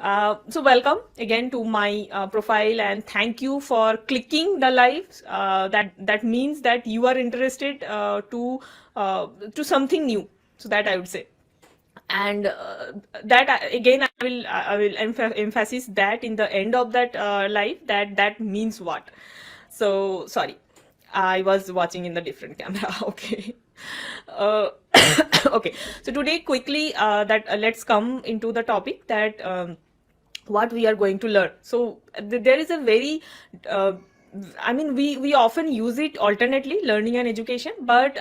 So welcome again to my profile, and thank you for clicking the live. That means that you are interested to something new. So that I would say, and again I will emphasize that in the end of that live, that means what. So sorry, I was watching in the different camera. Okay. Uh, okay. So today, quickly, let's come into the topic that. What we are going to learn. So there is a very we often use it alternately, learning and education, but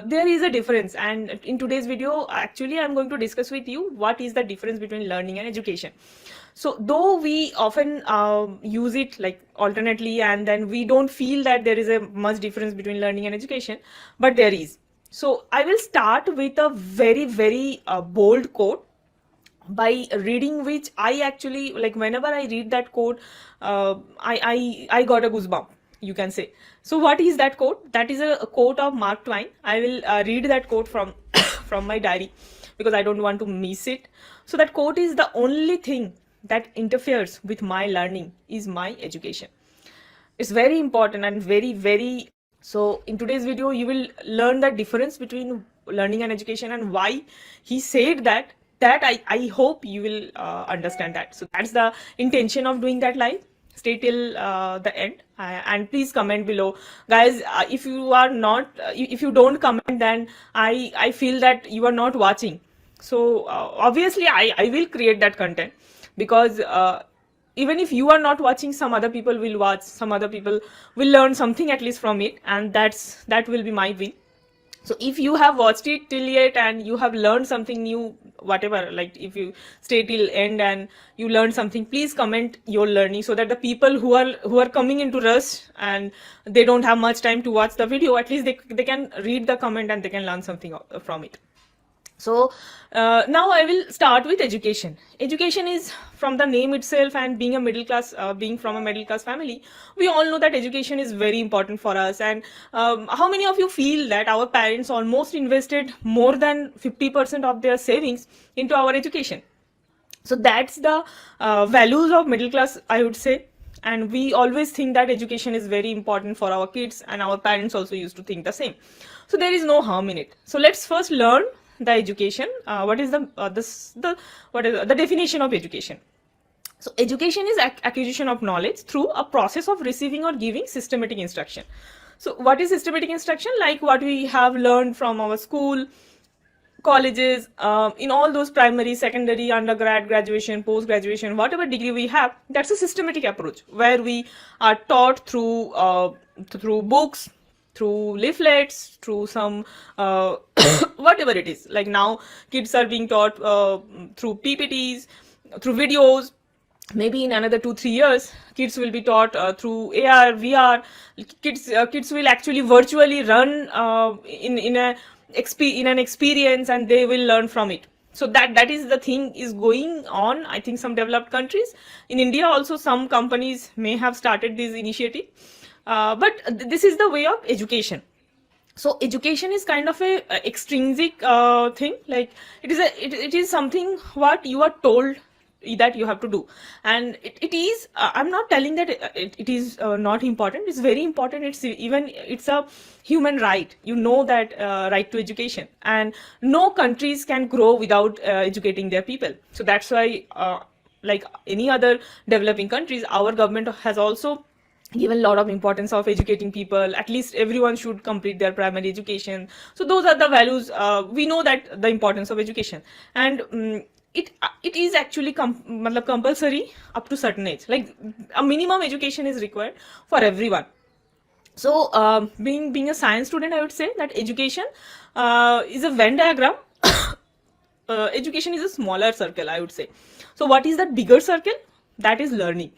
there is a difference, and in today's video actually I'm going to discuss with you what is the difference between learning and education. So though we often use it like alternately, and then we don't feel that there is a much difference between learning and education, but there is. So I will start with a very bold quote, by reading which I actually, like, whenever I read that quote, I got a goosebump, you can say. So what is that quote? That is a quote of Mark Twain. I will read that quote from from my diary, because I don't want to miss it. So that quote is: the only thing that interferes with my learning is my education. It's very important and very. So in today's video you will learn the difference between learning and education, and why he said that. I hope you will understand that. So that's the intention of doing that live. Stay till the end, and please comment below, guys. If you are not, if you don't comment, then I feel that you are not watching. So obviously I will create that content, because even if you are not watching, some other people will watch, some other people will learn something at least from it, and that will be my win. So if you have watched it till yet and you have learned something new, whatever, like if you stay till end and you learn something, please comment your learning, so that the people who are coming into rush and they don't have much time to watch the video, at least they can read the comment and they can learn something from it. So now I will start with education. Education is, from the name itself, and being a middle class, being from a middle class family, we all know that education is very important for us. And how many of you feel that our parents almost invested more than 50% of their savings into our education? So that's the values of middle class, I would say. And we always think that education is very important for our kids, and our parents also used to think the same. So there is no harm in it. So let's first learn the education. What is the definition of education? So education is acquisition of knowledge through a process of receiving or giving systematic instruction. So what is systematic instruction? Like what we have learned from our school, colleges, in all those primary, secondary, undergrad, graduation, post graduation, whatever degree we have, that's a systematic approach, where we are taught through books, through leaflets, through some whatever it is. Like now kids are being taught through PPTs, through videos. Maybe in another 2-3 years kids will be taught through AR, VR. Kids will actually virtually run in an experience, and they will learn from it. So that is the thing is going on, I think, some developed countries. In India also some companies may have started this initiative, but this is the way of education. So education is kind of a extrinsic thing. Like it is something what you are told that you have to do, and it is I'm not telling that it is not important. It's very important. It's a human right, you know, that right to education, and no countries can grow without educating their people. So that's why like any other developing countries, our government has also given a lot of importance of educating people. At least everyone should complete their primary education. So those are the values. We know that the importance of education, and it is actually compulsory up to certain age. Like a minimum education is required for everyone. So being a science student, I would say that education is a Venn diagram. Education is a smaller circle, I would say. So what is that bigger circle? That is learning.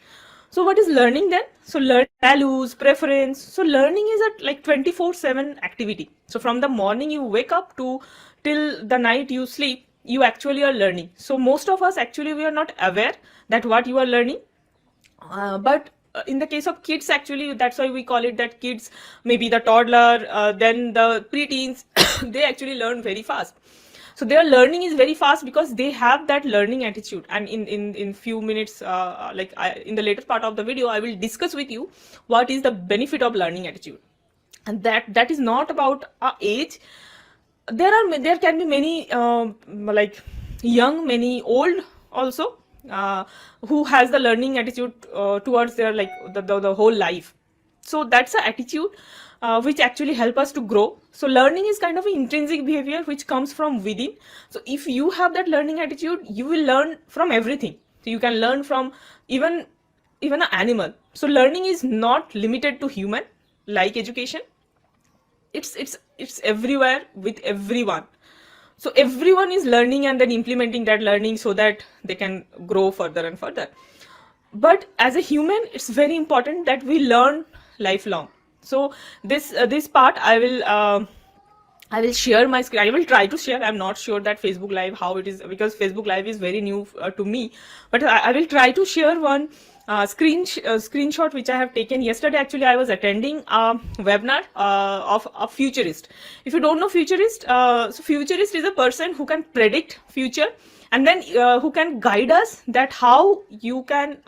So what is learning then? So learn values, preference. So learning is a like 24/7 activity. So from the morning you wake up to till the night you sleep, you actually are learning. So most of us actually, we are not aware that what you are learning. But in the case of kids, actually, that's why we call it that kids, maybe the toddler, then the preteens, they actually learn very fast. So their learning is very fast because they have that learning attitude. And in few minutes, in the later part of the video, I will discuss with you what is the benefit of learning attitude. And that is not about age. There can be many like young, many old also, who has the learning attitude towards their like the whole life. So that's an attitude which actually help us to grow. So learning is kind of an intrinsic behavior which comes from within. So if you have that learning attitude, you will learn from everything. So you can learn from even an animal. So learning is not limited to human like education. It's everywhere with everyone. So everyone is learning and then implementing that learning so that they can grow further and further. But as a human, it's very important that we learn lifelong. So this part I will share my screen. I will try to share. I'm not sure that Facebook Live how it is, because Facebook Live is very new to me. But I will try to share one screenshot which I have taken yesterday. Actually, I was attending a webinar of a futurist. If you don't know futurist, so futurist is a person who can predict future, and then who can guide us that how you can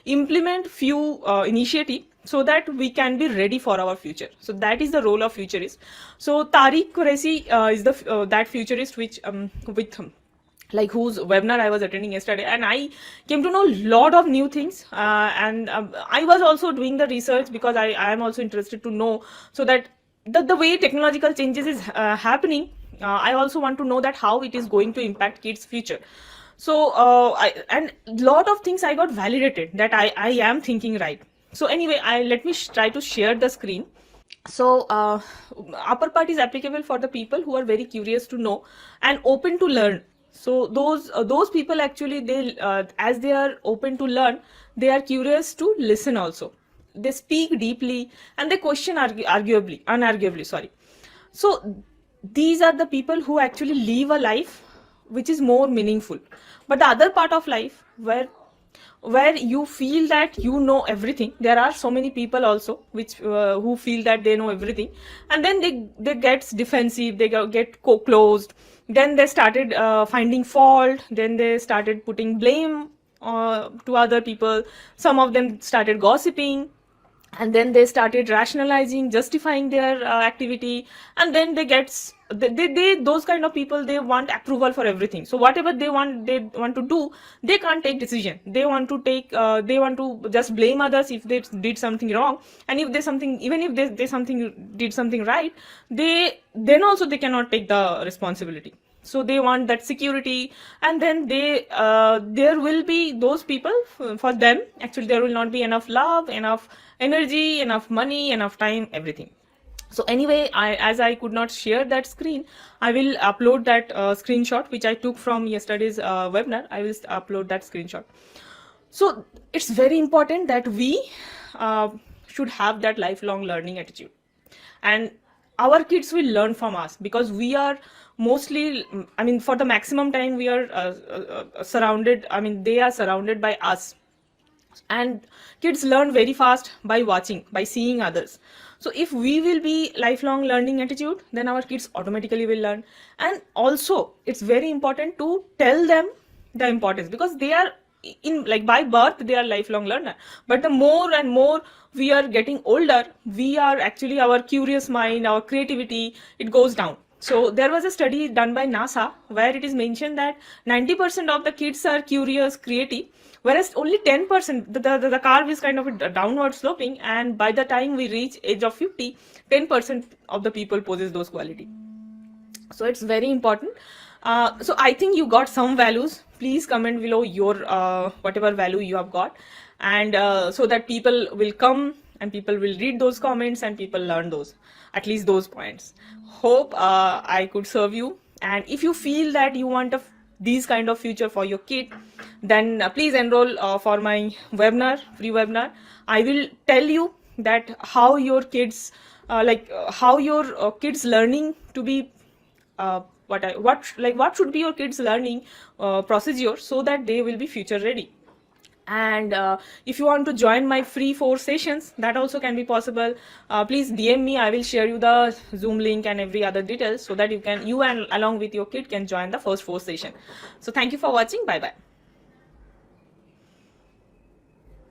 implement few initiative so that we can be ready for our future. So that is the role of futurist. So Tariq Qureshi is the that futurist which with like whose webinar I was attending yesterday, and I came to know a lot of new things, and I was also doing the research because I am also interested to know, so that the way technological changes is happening, I also want to know that how it is going to impact kids' future. So and lot of things I got validated that I am thinking right. So anyway, let me try to share the screen. So upper part is applicable for the people who are very curious to know and open to learn. So those people actually, they as they are open to learn, they are curious to listen also. They speak deeply and they question unarguably. Sorry. So these are the people who actually live a life which is more meaningful. But the other part of life where you feel that you know everything, there are so many people also which who feel that they know everything, and then they get defensive, they get closed, then they started finding fault, then they started putting blame to other people, some of them started gossiping, and then they started rationalizing, justifying their activity, and then they those kind of people, they want approval for everything. So whatever they want to do, they can't take decision. They want to just blame others if they did something wrong, and if they something, even if they did something right, then also they cannot take the responsibility. So they want that security, and then there will be those people, for them actually there will not be enough love, enough energy, enough money, enough time, everything. So anyway, as I could not share that screen, I will upload that screenshot which I took from yesterday's webinar. I will upload that screenshot. So it's very important that we should have that lifelong learning attitude, and our kids will learn from us, because we are mostly, I mean, for the maximum time we are surrounded, I mean, they are surrounded by us, and kids learn very fast by watching, by seeing others. So if we will be lifelong learning attitude, then our kids automatically will learn. And also it's very important to tell them the importance, because they are in, like, by birth they are lifelong learner, but the more and more we are getting older, we are actually, our curious mind, our creativity, it goes down. So there was a study done by NASA where it is mentioned that 90% of the kids are curious, creative, whereas only 10%, the curve is kind of downward sloping, and by the time we reach age of 50, 10% of the people possess those qualities. So it's very important. So I think you got some values. Please comment below your whatever value you have got, and so that people will come and people will read those comments and people learn those, at least those points. Hope I could serve you. And if you feel that you want these kind of future for your kid, then please enroll for my webinar, free webinar. I will tell you that how your kids how your kids learning to be what should be your kids learning procedure, so that they will be future ready. And if you want to join my free 4 sessions, that also can be possible. Please DM me. I will share you the Zoom link and every other details, so that you and along with your kid can join the first 4 session. So thank you for watching. Bye bye.